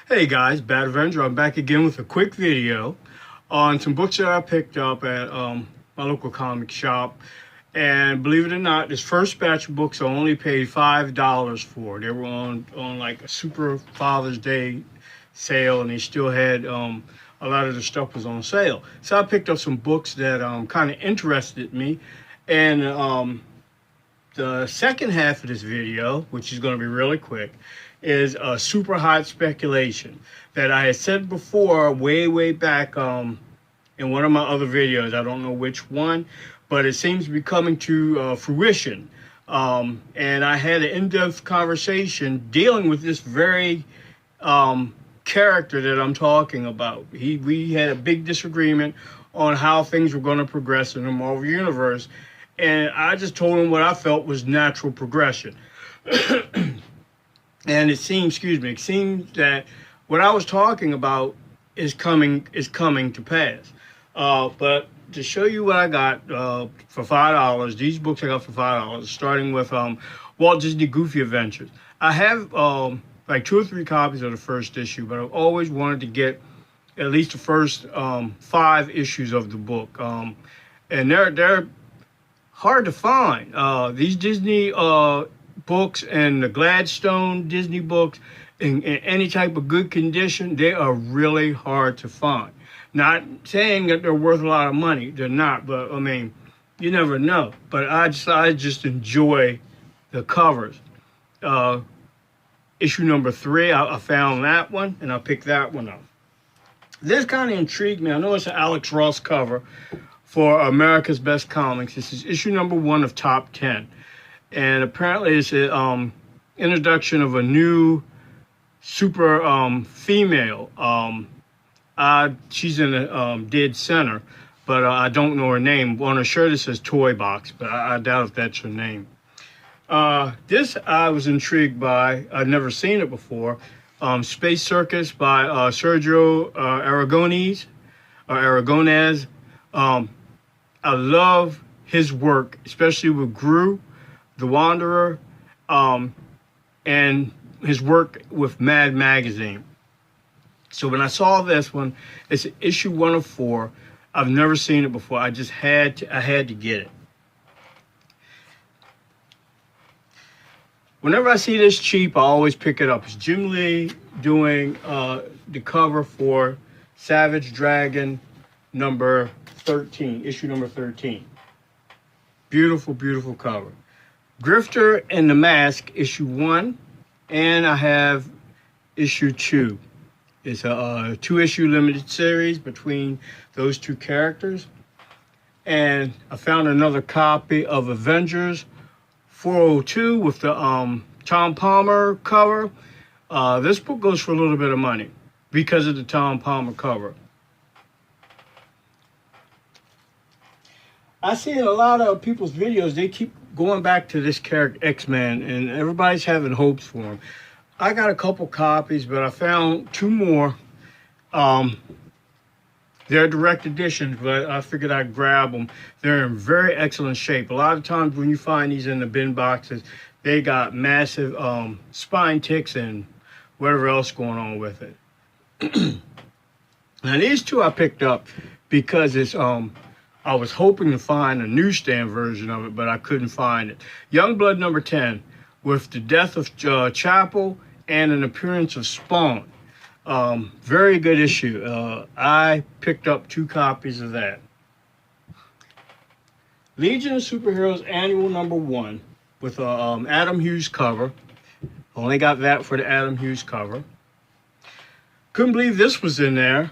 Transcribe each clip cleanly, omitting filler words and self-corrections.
Hey guys, Bad Avenger. I'm back again with a quick video on some books that I picked up at my local comic shop. And believe it or not, this first batch of books I only paid $5 for. They were on like a Super Father's Day sale, and they still had a lot of the stuff was on sale. So I picked up some books that kind of interested me. And the second half of this video, which is going to be really quick, is a super hot speculation that I had said before way back in one of my other videos. I don't know which one, but it seems to be coming to fruition. And I had an in-depth conversation dealing with this very character that I'm talking about. We had a big disagreement on how things were going to progress in the Marvel Universe. And I just told him what I felt was natural progression. And it seems that what I was talking about is coming to pass. But to show you what I got for $5, these books I got for $5, starting with Walt Disney Goofy Adventures. I have like 2 or 3 copies of the first issue, but I've always wanted to get at least the first 5 issues of the book. And they're hard to find. These Disney books and the Gladstone Disney books in any type of good condition, they are really hard to find. Not saying that they're worth a lot of money, they're not, but I mean, you never know. But I just enjoy the covers. Issue number 3, I found that one and I picked that one up. This kind of intrigued me. I know it's an Alex Ross cover for America's Best Comics. This is issue number 1 of Top 10. And apparently it's an introduction of a new super female. She's in the dead center, but I don't know her name. On her shirt it says Toy Box, but I doubt if that's her name. This I was intrigued by. I'd never seen it before. Space Circus by Sergio Aragonés. I love his work, especially with Gru, The Wanderer, and his work with Mad Magazine. So when I saw this one, it's issue 1 of 4. I've never seen it before. I had to get it. Whenever I see this cheap, I always pick it up. It's Jim Lee doing the cover for Savage Dragon number 13, issue number 13. Beautiful, beautiful cover. Grifter and the Mask, issue 1, and I have issue 2. It's a 2-issue limited series between those 2 characters. And I found another copy of Avengers 402 with the Tom Palmer cover. This book goes for a little bit of money because of the Tom Palmer cover. I see in a lot of people's videos, they keep going back to this character, X-Men, and everybody's having hopes for him. I got a couple copies, but I found 2 more. They're direct editions, but I figured I'd grab them. They're in very excellent shape. A lot of times when you find these in the bin boxes, they got massive spine ticks and whatever else going on with it. Now these 2 I picked up because it's I was hoping to find a newsstand version of it, but I couldn't find it. Youngblood number 10, with the death of Chapel and an appearance of Spawn. Very good issue. I picked up 2 copies of that. Legion of Superheroes Annual number 1, with a Adam Hughes cover. Only got that for the Adam Hughes cover. Couldn't believe this was in there.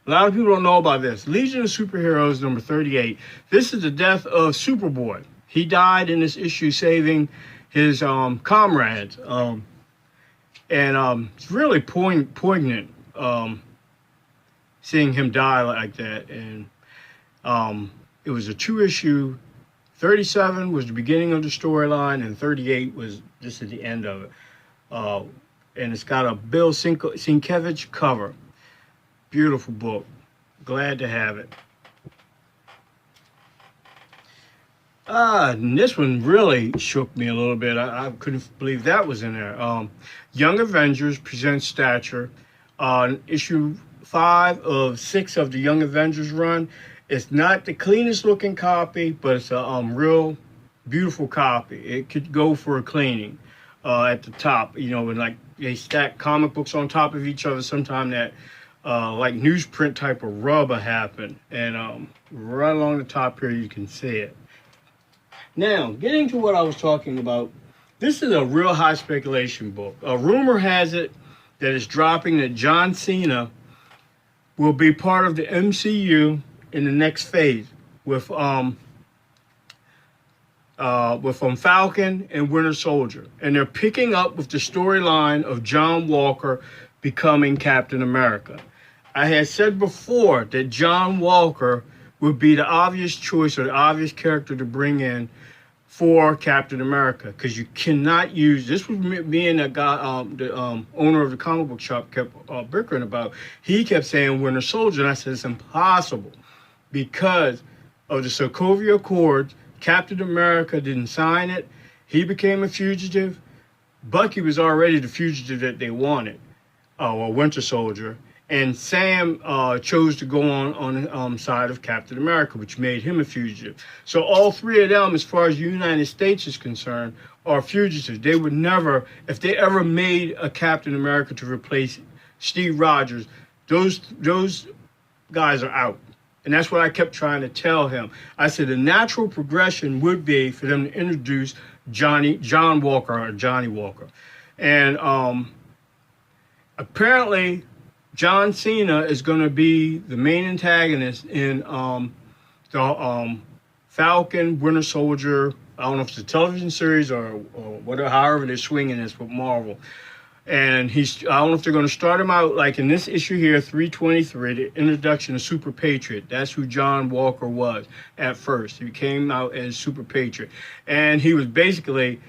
A lot of people don't know about this. Legion of Superheroes number 38. This is the death of Superboy. He died in this issue saving his comrades. And it's really poignant seeing him die like that. And it was a 2-issue. 37 was the beginning of the storyline, and 38 was this is the end of it. And it's got a Bill Sienkiewicz cover. Beautiful book. Glad to have it. And this one really shook me a little bit. I couldn't believe that was in there. Young Avengers presents Stature on issue 5 of 6 of the Young Avengers run. It's not the cleanest looking copy, but it's a real beautiful copy. It could go for a cleaning at the top, you know, and like they stack comic books on top of each other. Sometime that like newsprint type of rubber happened, and right along the top here you can see it. Now, getting to what I was talking about, this is a real high speculation book. A rumor has it that it's dropping that John Cena will be part of the MCU in the next phase with Falcon and Winter Soldier, and they're picking up with the storyline of John Walker becoming Captain America. I had said before that John Walker would be the obvious choice or the obvious character to bring in for Captain America, because you cannot use this. Was me and the guy, the owner of the comic book shop, kept bickering about. He kept saying Winter Soldier, and I said it's impossible because of the Sokovia Accords. Captain America didn't sign it. He became a fugitive. Bucky was already the fugitive that they wanted, or Winter Soldier. And Sam chose to go on the side of Captain America, which made him a fugitive. So all three of them, as far as the United States is concerned, are fugitives. They would never, if they ever made a Captain America to replace Steve Rogers, those guys are out. And that's what I kept trying to tell him. I said the natural progression would be for them to introduce John Walker or Johnny Walker. And apparently John Cena is going to be the main antagonist in the Falcon, Winter Soldier. I don't know if it's a television series or whatever, however they're swinging this with Marvel. And I don't know if they're going to start him out like in this issue here, 323, the introduction of Super Patriot. That's who John Walker was at first. He came out as Super Patriot. And he was basically,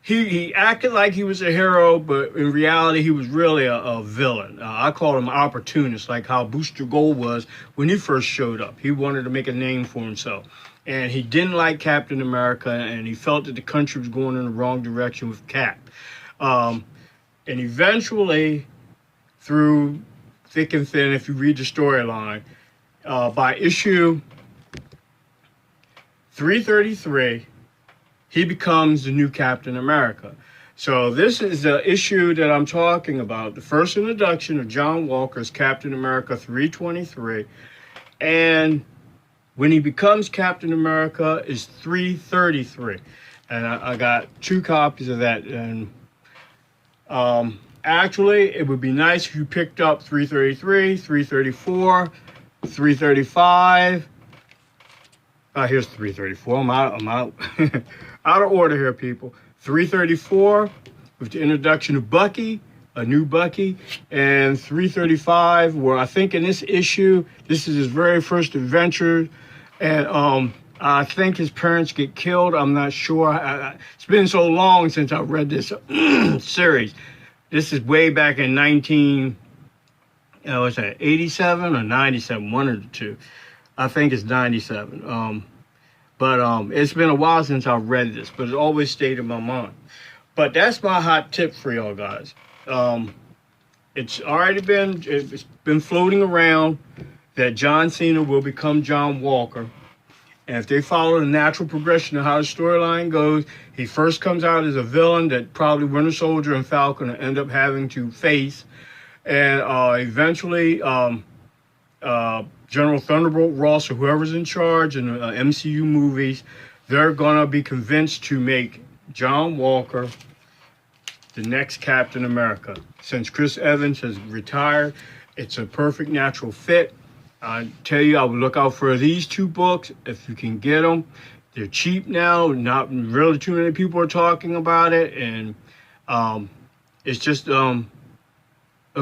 he acted like he was a hero, but in reality, he was really a villain. I call him an opportunist, like how Booster Gold was when he first showed up. He wanted to make a name for himself. And he didn't like Captain America, and he felt that the country was going in the wrong direction with Cap. And eventually, through thick and thin, if you read the storyline, by issue 333, he becomes the new Captain America. So this is the issue that I'm talking about, the first introduction of John Walker's Captain America 323. And when he becomes Captain America is 333. And I got 2 copies of that. And actually, it would be nice if you picked up 333, 334, 335. Here's 334. I'm out. Out of order here, people. 334 with the introduction of Bucky, a new Bucky, and 335, where I think in this issue, this is his very first adventure, and I think his parents get killed. I'm not sure. It's been so long since I read this series. This is way back in 87 or 97, one of the two. I think it's 97. But it's been a while since I've read this, but it always stayed in my mind. But that's my hot tip for y'all guys. It's been floating around that John Cena will become John Walker. And if they follow the natural progression of how the storyline goes, he first comes out as a villain that probably Winter Soldier and Falcon will end up having to face. And eventually, General Thunderbolt Ross or whoever's in charge in the MCU movies, they're going to be convinced to make John Walker the next Captain America. Since Chris Evans has retired, it's a perfect natural fit. I tell you, I would look out for these 2 books if you can get them. They're cheap now. Not really too many people are talking about it. And it's just a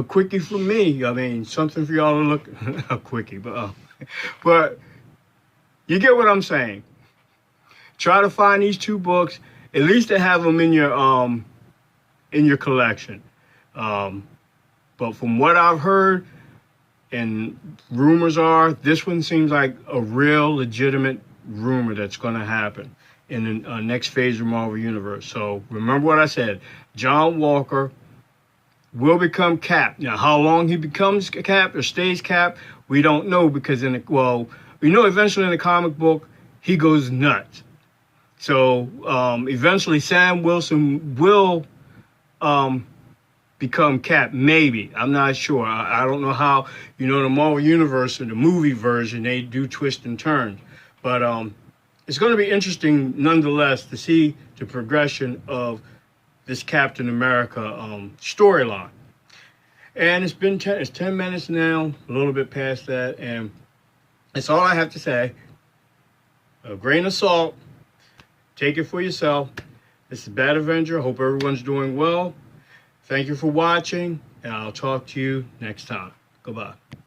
quickie for me. I mean, something for y'all to look, a quickie, but you get what I'm saying. Try to find these 2 books, at least to have them in your collection. But from what I've heard, and rumors are, this one seems like a real legitimate rumor that's going to happen. in the next phase of Marvel Universe. So remember what I said. John Walker will become Cap. Now, how long he becomes Cap or stays Cap, we don't know, because we know eventually in the comic book he goes nuts. So eventually Sam Wilson will become Cap, maybe. I'm not sure. I don't know how, the Marvel Universe and the movie version, they do twist and turn. But it's going to be interesting nonetheless to see the progression of this Captain America storyline. And it's 10 minutes now, a little bit past that, and that's all I have to say. A grain of salt. Take it for yourself. This is Bad Avenger. Hope everyone's doing well. Thank you for watching, and I'll talk to you next time. Goodbye.